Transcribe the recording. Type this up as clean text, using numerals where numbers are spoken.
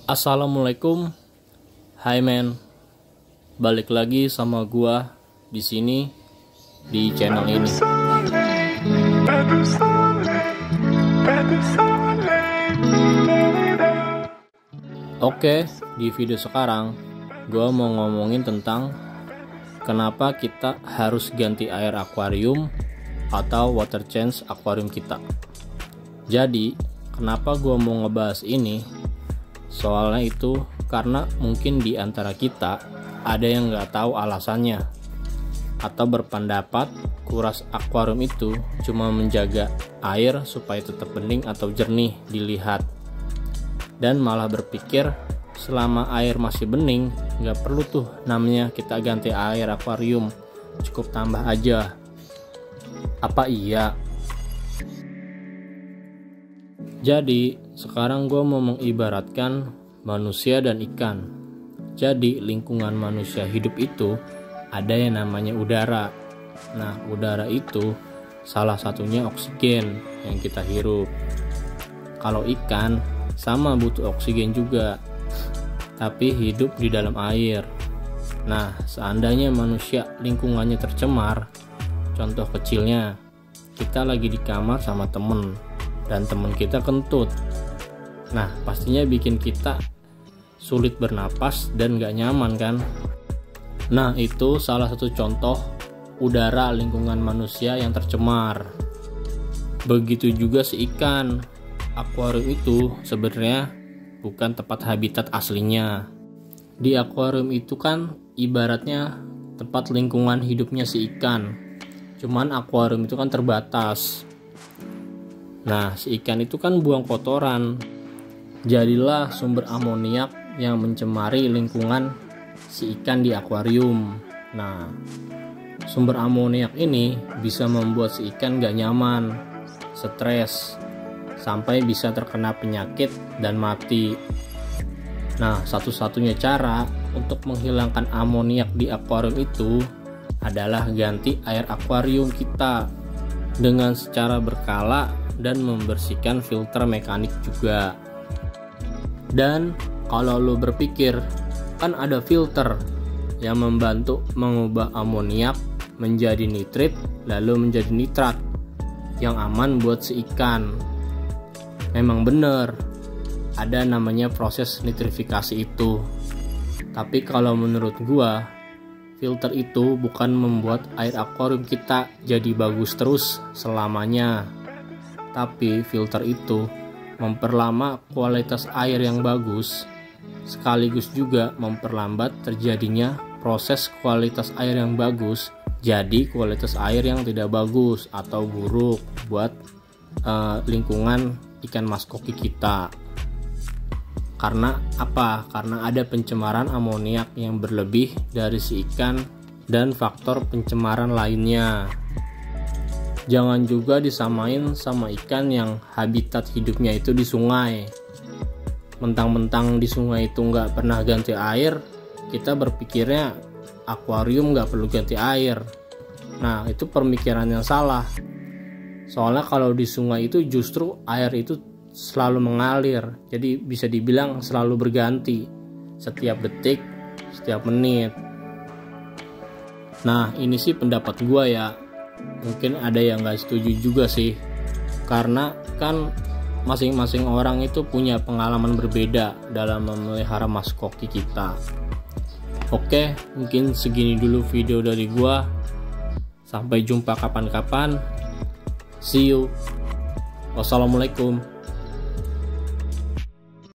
Assalamualaikum, hai men, balik lagi sama gua di sini di channel ini. Oke, di video sekarang gua mau ngomongin tentang kenapa kita harus ganti air akuarium atau water change akuarium kita. Jadi, kenapa gua mau ngebahas ini? Soalnya itu karena mungkin di antara kita ada yang nggak tahu alasannya atau berpendapat kuras akuarium itu cuma menjaga air supaya tetap bening atau jernih dilihat, dan malah berpikir selama air masih bening nggak perlu tuh namanya kita ganti air akuarium, cukup tambah aja. Apa iya? Jadi sekarang gue mau mengibaratkan manusia dan ikan. Jadi lingkungan manusia hidup itu ada yang namanya udara. Nah, udara itu salah satunya oksigen yang kita hirup. Kalau ikan sama butuh oksigen juga, tapi hidup di dalam air. Nah, seandainya manusia lingkungannya tercemar, contoh kecilnya kita lagi di kamar sama temen dan temen kita kentut. Nah, pastinya bikin kita sulit bernapas dan gak nyaman kan. Nah, itu salah satu contoh udara lingkungan manusia yang tercemar. Begitu juga si ikan. Akuarium itu sebenarnya bukan tempat habitat aslinya. Di akuarium itu kan ibaratnya tempat lingkungan hidupnya si ikan. Cuman akuarium itu kan terbatas. Nah, si ikan itu kan buang kotoran. Jadilah sumber amoniak yang mencemari lingkungan si ikan di akuarium. Nah, sumber amoniak ini bisa membuat si ikan gak nyaman, stres, sampai bisa terkena penyakit dan mati. Nah, satu-satunya cara untuk menghilangkan amoniak di akuarium itu adalah ganti air akuarium kita dengan secara berkala dan membersihkan filter mekanik juga. Dan kalau lo berpikir kan ada filter yang membantu mengubah amoniak menjadi nitrit lalu menjadi nitrat yang aman buat si ikan. Memang bener ada namanya proses nitrifikasi itu, tapi kalau menurut gua filter itu bukan membuat air akuarium kita jadi bagus terus selamanya, tapi filter itu memperlama kualitas air yang bagus, sekaligus juga memperlambat terjadinya proses kualitas air yang bagus jadi kualitas air yang tidak bagus atau buruk buat lingkungan ikan mas koki kita. Karena apa? Karena ada pencemaran amoniak yang berlebih dari si ikan dan faktor pencemaran lainnya. Jangan juga disamain sama ikan yang habitat hidupnya itu di sungai. Mentang-mentang di sungai itu nggak pernah ganti air, kita berpikirnya akuarium nggak perlu ganti air. Nah, itu pemikiran yang salah. Soalnya kalau di sungai itu justru air itu selalu mengalir, jadi bisa dibilang selalu berganti setiap detik, setiap menit. Nah, ini sih pendapat gua ya. Mungkin ada yang gak setuju juga sih, karena kan masing-masing orang itu punya pengalaman berbeda dalam memelihara mas koki kita. Oke, mungkin segini dulu video dari gua. Sampai jumpa kapan-kapan. See you. Wassalamualaikum.